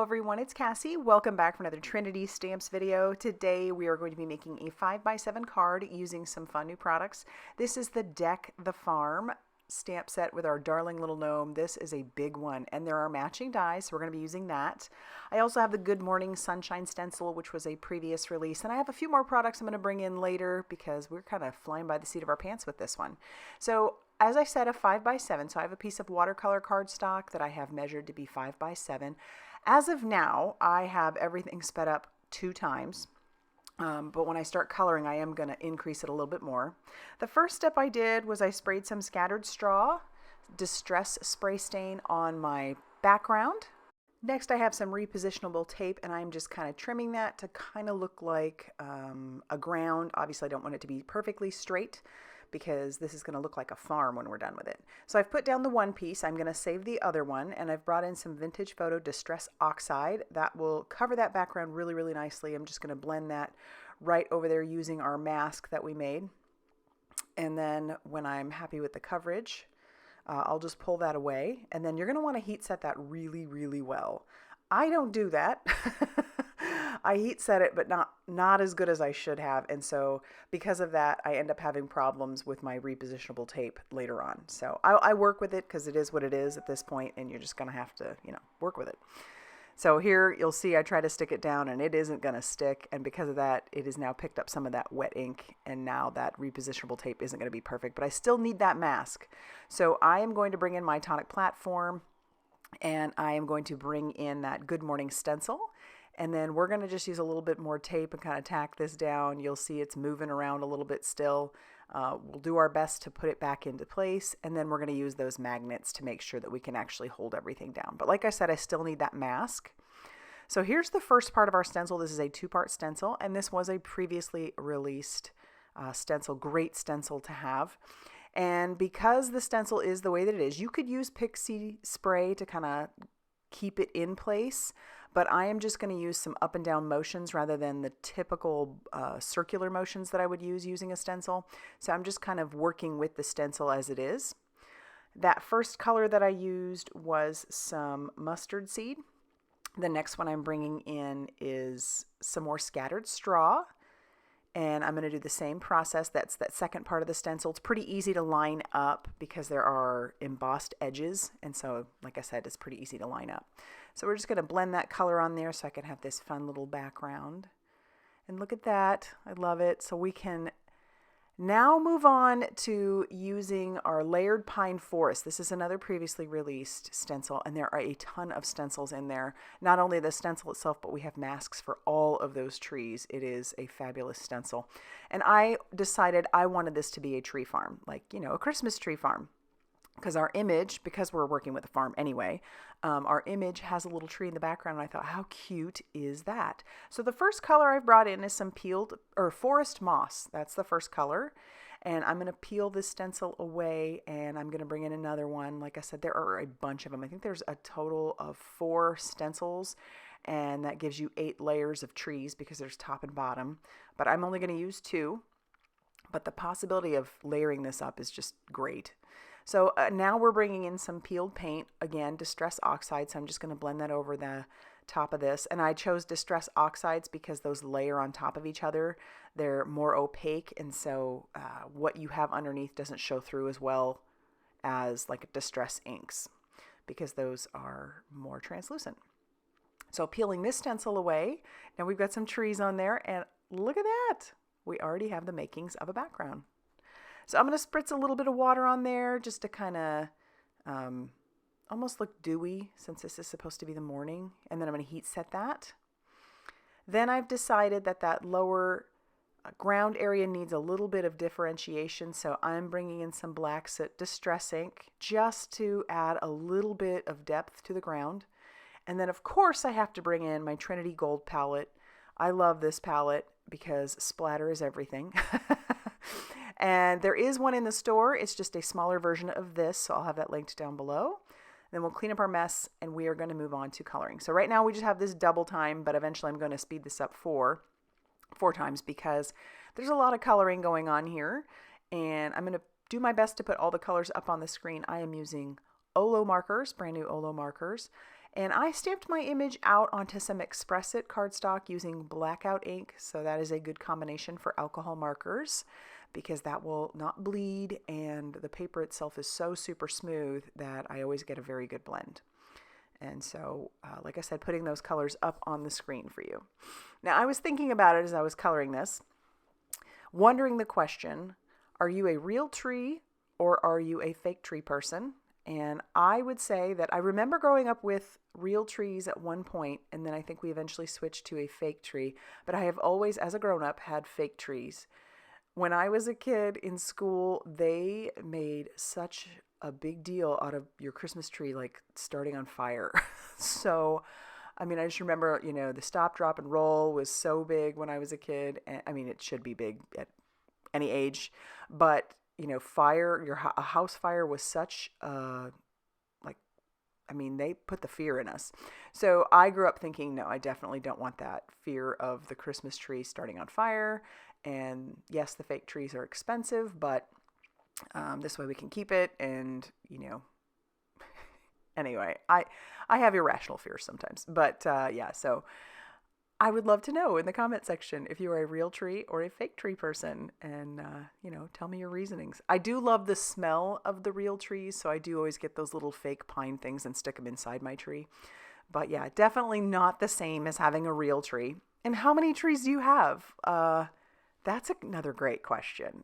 everyone, it's Cassie. Welcome back for another Trinity stamps video. Today we are going to be making a 5x7 card using some fun new products. This is the Deck the Farm stamp set with our darling little gnome. This is a big one and there are matching dies, so we're going to be using that. I also have the Good Morning Sunshine stencil, which was a previous release, and I have a few more products I'm going to bring in later because we're kind of flying by the seat of our pants with this one. So as I said, a 5x7, so I have a piece of watercolor cardstock that I have measured to be 5x7. As of now, I have everything sped up 2 times, but when I start coloring, I am going to increase it a little bit more. The first step I did was I sprayed some scattered straw, distress spray stain on my background. Next, I have some repositionable tape, and I'm just kind of trimming that to kind of look like a ground. Obviously, I don't want it to be perfectly straight, because this is going to look like a farm when we're done with it. So I've put down the one piece, I'm going to save the other one, and I've brought in some Vintage Photo Distress Oxide. That will cover that background really, really nicely. I'm just going to blend that right over there using our mask that we made. And then when I'm happy with the coverage, I'll just pull that away. And then you're going to want to heat set that really, really well. I don't do that. I heat set it, but not as good as I should have. And so because of that, I end up having problems with my repositionable tape later on. So I work with it because it is what it is at this point, and you're just going to have to, work with it. So here you'll see I try to stick it down and it isn't going to stick. And because of that, it has now picked up some of that wet ink, and now that repositionable tape isn't going to be perfect, but I still need that mask. So I am going to bring in my tonic platform, and I am going to bring in that Good Morning stencil. And then we're going to just use a little bit more tape and kind of tack this down. You'll see it's moving around a little bit still. We'll do our best to put it back into place. And then we're going to use those magnets to make sure that we can actually hold everything down. But like I said, I still need that mask. So here's the first part of our stencil. This is a 2-part stencil, and this was a previously released stencil. Great stencil to have. And because the stencil is the way that it is, you could use pixie spray to kind of keep it in place, but I am just going to use some up and down motions rather than the typical circular motions that I would use using a stencil. So I'm just kind of working with the stencil as it is. That first color that I used was some mustard seed. The next one I'm bringing in is some more scattered straw. And I'm going to do the same process. That's that second part of the stencil. It's pretty easy to line up because there are embossed edges. And so, like I said, it's pretty easy to line up. So we're just going to blend that color on there so I can have this fun little background. And look at that. I love it. So we can now move on to using our layered pine forest. This is another previously released stencil, and there are a ton of stencils in there. Not only the stencil itself, but we have masks for all of those trees. It is a fabulous stencil. And I decided I wanted this to be a tree farm, like, a Christmas tree farm. Because our image, because we're working with a farm anyway, our image has a little tree in the background, and I thought, how cute is that? So the first color I've brought in is some peeled, or forest moss. That's the first color. And I'm going to peel this stencil away, and I'm going to bring in another one. Like I said, there are a bunch of them. I think there's a total of 4 stencils, and that gives you 8 layers of trees because there's top and bottom. But I'm only going to use 2. But the possibility of layering this up is just great. So now we're bringing in some peeled paint, again, Distress Oxide, so I'm just going to blend that over the top of this. And I chose Distress Oxides because those layer on top of each other. They're more opaque, and so what you have underneath doesn't show through as well as like Distress inks because those are more translucent. So peeling this stencil away, now we've got some trees on there, and look at that! We already have the makings of a background. So I'm going to spritz a little bit of water on there just to kind of almost look dewy, since this is supposed to be the morning. And then I'm going to heat set that. Then I've decided that that lower ground area needs a little bit of differentiation. So I'm bringing in some black soot Distress ink just to add a little bit of depth to the ground. And then of course I have to bring in my Trinity Gold palette. I love this palette because splatter is everything. And there is one in the store. It's just a smaller version of this, so I'll have that linked down below. Then we'll clean up our mess, and we are going to move on to coloring. So right now we just have this double time, but eventually I'm going to speed this up four times because there's a lot of coloring going on here, and I'm going to do my best to put all the colors up on the screen. I am using Olo markers, brand new Olo markers, And I stamped my image out onto some Express It cardstock using blackout ink. So that is a good combination for alcohol markers because that will not bleed, and the paper itself is so super smooth that I always get a very good blend. And so, like I said, putting those colors up on the screen for you. Now, I was thinking about it as I was coloring this, wondering the question, are you a real tree or are you a fake tree person? And I would say that I remember growing up with real trees at one point, and then I think we eventually switched to a fake tree. But I have always, as a grown-up, had fake trees. When I was a kid in school, they made such a big deal out of your Christmas tree, like starting on fire. So, I mean, I just remember, the stop, drop, and roll was so big when I was a kid. And, I mean, it should be big at any age, but, fire, a house fire was such they put the fear in us. So I grew up thinking, no, I definitely don't want that fear of the Christmas tree starting on fire. And yes, the fake trees are expensive, but this way we can keep it. And, anyway, I have irrational fears sometimes. But yeah, so I would love to know in the comment section if you are a real tree or a fake tree person, and, tell me your reasonings. I do love the smell of the real trees, so I do always get those little fake pine things and stick them inside my tree. But yeah, definitely not the same as having a real tree. And how many trees do you have? That's another great question.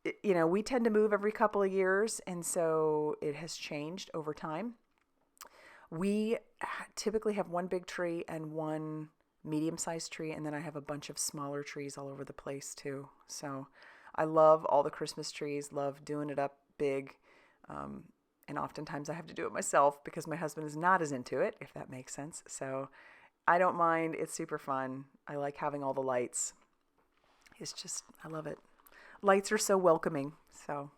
We tend to move every couple of years, and so it has changed over time. We typically have one big tree and one medium-sized tree, and then I have a bunch of smaller trees all over the place too. So I love all the Christmas trees, love doing it up big, and oftentimes I have to do it myself because my husband is not as into it, if that makes sense. So I don't mind. It's super fun. I like having all the lights. I love it. Lights are so welcoming. So,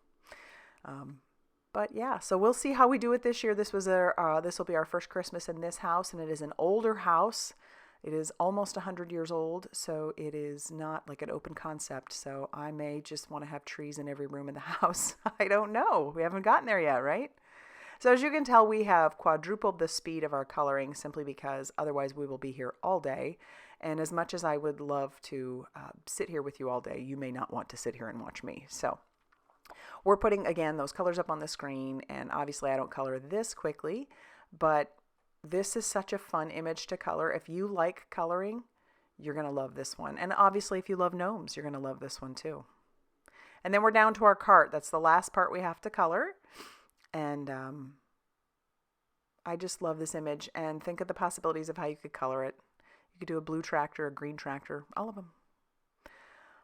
but yeah, so we'll see how we do it this year. This will be our first Christmas in this house, and it is an older house. It is almost 100 years old, so it is not like an open concept. So I may just want to have trees in every room in the house. I don't know. We haven't gotten there yet, right? So as you can tell, we have quadrupled the speed of our coloring simply because otherwise we will be here all day. And as much as I would love to sit here with you all day, you may not want to sit here and watch me. So we're putting, again, those colors up on the screen, and obviously I don't color this quickly, but this is such a fun image to color. If you like coloring, you're going to love this one. And obviously if you love gnomes, you're going to love this one too. And then we're down to our cart. That's the last part we have to color. And I just love this image, and think of the possibilities of how you could color it. You could do a blue tractor, a green tractor, all of them.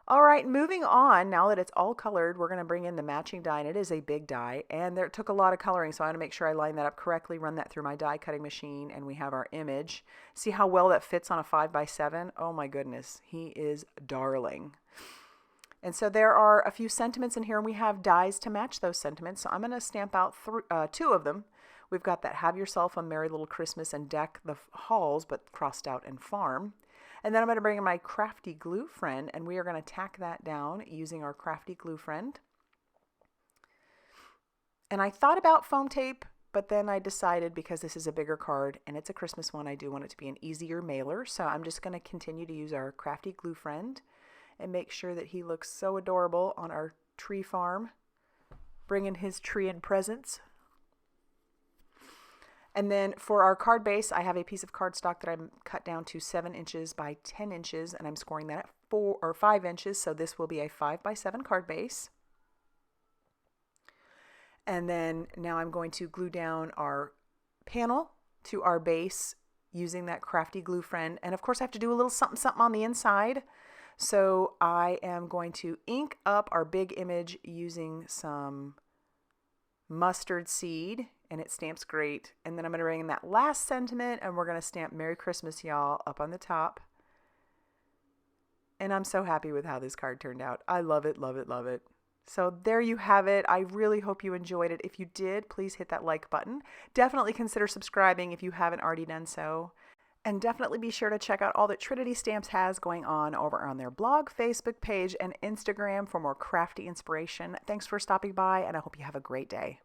All right, moving on. Now that it's all colored, we're going to bring in the matching die, and it is a big die, and it took a lot of coloring, so I want to make sure I line that up correctly, run that through my die cutting machine, and we have our image. See how well that fits on a 5x7? Oh my goodness, he is darling. And so there are a few sentiments in here, and we have dies to match those sentiments, so I'm going to stamp out two of them. We've got that Have Yourself a Merry Little Christmas and Deck the Halls, but crossed out and Farm. And then I'm going to bring in my Crafty Glue Friend, and we are going to tack that down using our Crafty Glue Friend. And I thought about foam tape, but then I decided because this is a bigger card and it's a Christmas one, I do want it to be an easier mailer. So I'm just going to continue to use our Crafty Glue Friend and make sure that he looks so adorable on our tree farm, bringing his tree and presents. And then for our card base, I have a piece of cardstock that I'm cut down to 7 inches by 10 inches, and I'm scoring that at 4 or 5 inches, so this will be a 5x7 card base. And then now I'm going to glue down our panel to our base using that Crafty Glue Friend. And of course I have to do a little something on the inside. So I am going to ink up our big image using some mustard seed, and it stamps great. And then I'm going to bring in that last sentiment, and we're going to stamp Merry Christmas, y'all, up on the top. And I'm so happy with how this card turned out. I love it, love it, love it. So there you have it. I really hope you enjoyed it. If you did, please hit that like button. Definitely consider subscribing if you haven't already done so. And definitely be sure to check out all that Trinity Stamps has going on over on their blog, Facebook page, and Instagram for more crafty inspiration. Thanks for stopping by, and I hope you have a great day.